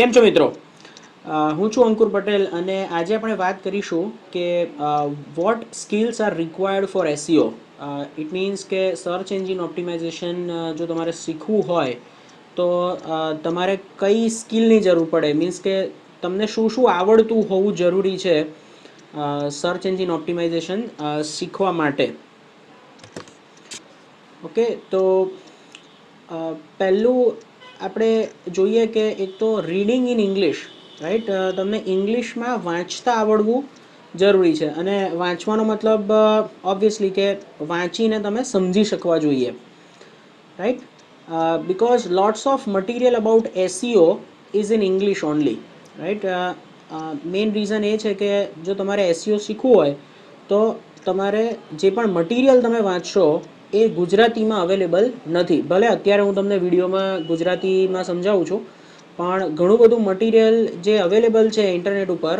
કેમ છો મિત્રો? હું છું અંકુર પટેલ અને આજે આપણે વાત કરીશું કે what skills are required for SEO. It means કે સર્ચ એન્જિન ઓપ્ટિમાઇઝેશન જો તમારે શીખવું હોય તો તમારે કઈ સ્કિલની જરૂર પડે, મીન્સ કે તમને શું શું આવડતું હોવું જરૂરી છે સર્ચ એન્જિન ઓપ્ટિમાઇઝેશન શીખવા માટે. ઓકે, તો પહેલું આપણે જોઈએ કે એક તો રીડિંગ ઇન ઇંગ્લિશ, રાઈટ. તમને ઇંગ્લિશમાં વાંચતા આવડવું જરૂરી છે અને વાંચવાનો મતલબ ઓબ્વિયસલી કે વાંચીને તમે સમજી શકવા જોઈએ, right. Because lots of material about SEO is in English only, right. Main reason એ છે કે જો તમારે એસઈઓ શીખવું હોય તો તમારે જે પણ મટીરિયલ તમે વાંચશો એ ગુજરાતીમાં અવેલેબલ નથી. ભલે અત્યારે હું તમને વિડીયોમાં ગુજરાતીમાં સમજાવું છું, પણ ઘણું બધું મટીરિયલ જે અવેલેબલ છે ઇન્ટરનેટ ઉપર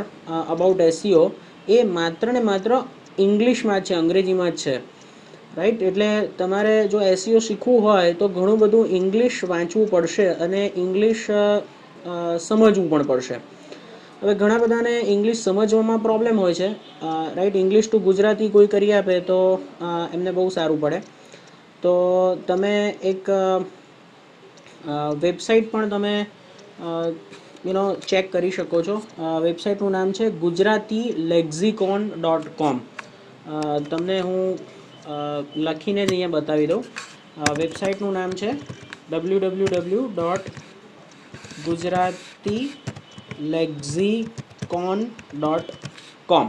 અબાઉટ એસઈઓ એ માત્ર ને માત્ર ઇંગ્લિશમાં જ છે, અંગ્રેજીમાં જ છે, રાઈટ. એટલે તમારે જો એસઈઓ શીખવું હોય તો ઘણું બધું ઇંગ્લિશ વાંચવું પડશે અને ઇંગ્લિશ સમજવું પણ પડશે. હવે ઘણા બધાને ઇંગ્લિશ સમજવામાં પ્રોબ્લેમ હોય છે, રાઈટ. ઇંગ્લિશ ટુ ગુજરાતી કોઈ કરી આપે તો એમને બહુ સારું પડે. તો તમે એક વેબસાઇટ પણ તમે ચેક કરી શકો છો. વેબસાઇટનું નામ છે gujatilexicon.com. તમને હું લખીને જ અહીંયા બતાવી દઉં. વેબસાઇટનું નામ છે www.gujatilexicon.com.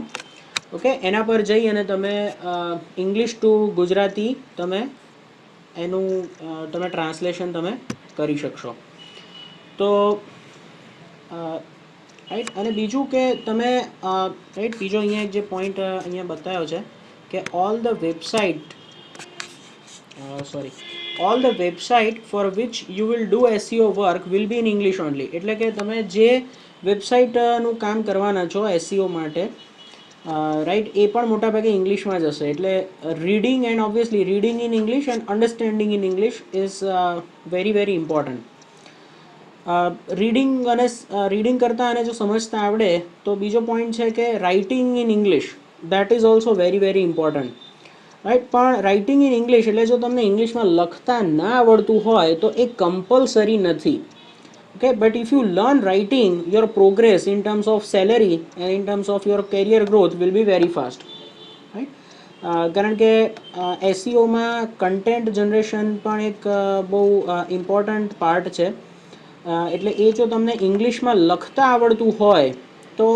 ઓકે, એના પર જઈ અને તમે ઇંગ્લિશ ટુ ગુજરાતી તમે એનું તમે ટ્રાન્સલેશન તમે કરી શકશો. તો રાઈટ. અને બીજું કે તમે રાઈટ, બીજો અહીંયા એક જે પોઈન્ટ અહીંયા બતાવ્યો છે કે all the website for which you will do SEO work will be in English only. એટલે કે તમે જે વેબસાઇટનું કામ કરવાના છો એસઈઓ માટે, રાઈટ, એ પણ મોટાભાગે ઇંગ્લિશમાં જ હશે. એટલે reading and obviously reading in English and understanding in English is very very important. Reading કરતાં અને જો સમજતા આવડે તો બીજો પોઈન્ટ છે કે writing in English, that is also very very important, right. પણ રાઇટિંગ ઇન ઇંગ્લિશ એટલે જો તમને ઇંગ્લિશમાં લખતા ના આવડતું હોય તો એ કમ્પલસરી નથી. Okay, but if you learn writing, your progress in terms of salary and in terms of your career growth will be very fast, right. કારણ કે એસઈઓમાં કન્ટેન્ટ જનરેશન પણ એક બહુ ઇમ્પોર્ટન્ટ પાર્ટ છે. એટલે એ જો તમને ઇંગ્લિશમાં લખતા આવડતું હોય તો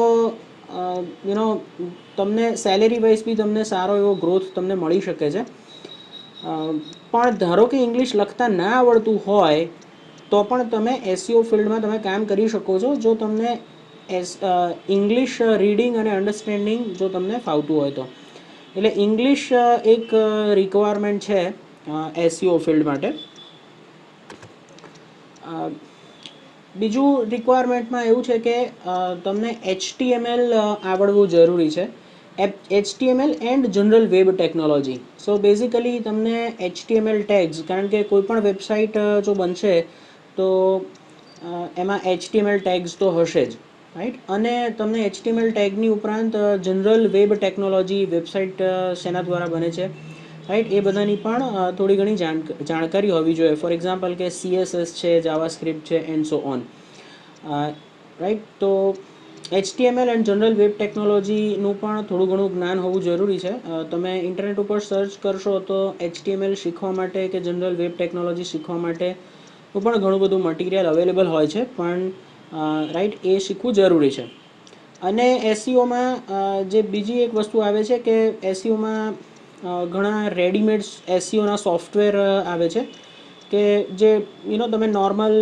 તમને સેલેરી વાઇઝ બી તમને સારો એવો ગ્રોથ તમને મળી શકે છે. પણ ધારો કે ઇંગ્લિશ લખતા ના આવડતું હોય તો પણ તમે એસઈઓ ફિલ્ડમાં તમે કામ કરી શકો છો જો તમને ઇંગ્લિશ રીડિંગ અને અન્ડરસ્ટેન્ડિંગ જો તમને ફાવતું હોય તો. એટલે ઇંગ્લિશ એક રિક્વાયરમેન્ટ છે એસઈઓ ફિલ્ડ માટે. બીજું રિક્વાયરમેન્ટમાં એવું છે કે તમને HTML આવડવું જરૂરી છે. HTML and general web technology. So basically તમને HTML ટેગ્સ, કારણ કે કોઈ પણ વેબસાઇટ જો બનશે તો એમાં HTML ટેગ્સ તો હશે જ, રાઈટ. અને તમને HTML ટેગની ઉપરાંત જનરલ વેબ ટેકનોલોજી, વેબસાઇટ શેના દ્વારા બને છે, રાઈટ, એ બધાની પણ થોડી ઘણી જાણકારી હોવી જોઈએ. ફોર એક્ઝામ્પલ કે CSS છે, જાવાસ્ક્રિપ્ટ છે એન્ડ સો ઓન, રાઈટ. તો HTML એન્ડ જનરલ વેબ ટેકનોલોજીનું પણ થોડું ઘણું જ્ઞાન હોવું જરૂરી છે. તમે ઇન્ટરનેટ ઉપર સર્ચ કરશો તો HTML શીખવા માટે કે જનરલ વેબ ટેકનોલોજી શીખવા માટે પણ ઘણું બધું મટીરિયલ અવેલેબલ હોય છે, પણ રાઈટ, એ શીખવું જરૂરી છે. અને એસઈઓમાં જે બીજી એક વસ્તુ આવે છે કે એસઈઓમાં ઘણા રેડીમેડ એસઈઓના સોફ્ટવેર આવે છે કે જે તમે નોર્મલ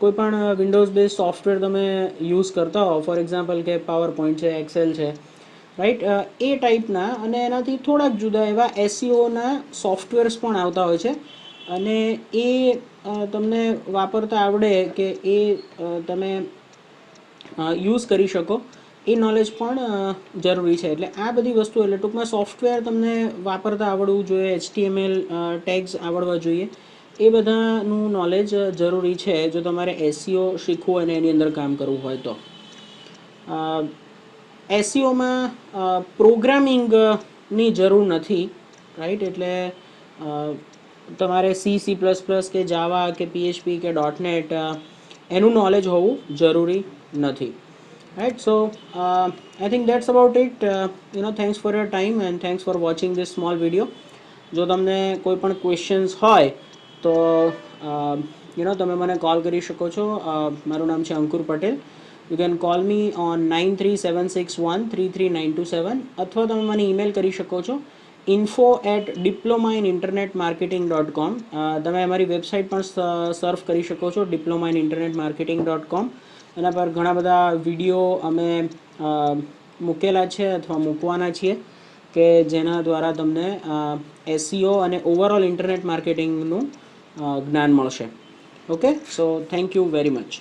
કોઈ પણ વિન્ડોઝ બેઝ સોફ્ટવેર તમે યુઝ કરતા હો, ફોર એક્ઝામ્પલ કે પાવર પોઈન્ટ છે, એક્સેલ છે, રાઈટ, એ ટાઈપના અને એનાથી થોડાક જુદા એવા એસઈઓના સોફ્ટવેર્સ પણ આવતા હોય છે. અને એ તમને વાપરતા આવડે કે એ તમે યુઝ કરી શકો, એ નોલેજ પણ જરૂરી છે. એટલે આ બધી વસ્તુ, એટલે ટૂંકમાં સોફ્ટવેર તમને વાપરતા આવડવું જોઈએ, HTML ટેગ્સ આવડવા જોઈએ, એ બધાનું નોલેજ જરૂરી છે જો તમારે એસઈઓ શીખવું અને એની અંદર કામ કરવું હોય તો. એસઈઓમાં પ્રોગ્રામિંગની જરૂર નથી, રાઈટ? એટલે તમારે C++ કે જાવા કે PHP કે .NET એનું નોલેજ હોવું જરૂરી નથી, right? So I think that's about it. Thanks for your time and thanks for watching this small video. જો તમને કોઈ પણ ક્વેશ્ચન્સ હોય તો તમે મને કોલ કરી શકો છો. મારું નામ છે Ankur Patel. You can call me on 9376133927 અથવા તમે મને ઈમેલ કરી શકો છો info@diplomaininternetmarketing.com. તમે અમારી વેબસાઇટ પણ સર્ફ કરી શકો છો diplomaininternetmarketing.com. એના પર ઘણા બધા વિડીયો અમે મૂકેલા છે અથવા મૂકવાના છીએ કે જેના દ્વારા તમને એસઈઓ અને ઓવરઓલ ઇન્ટરનેટ માર્કેટિંગનું જ્ઞાન મળશે. Okay, so thank you very much.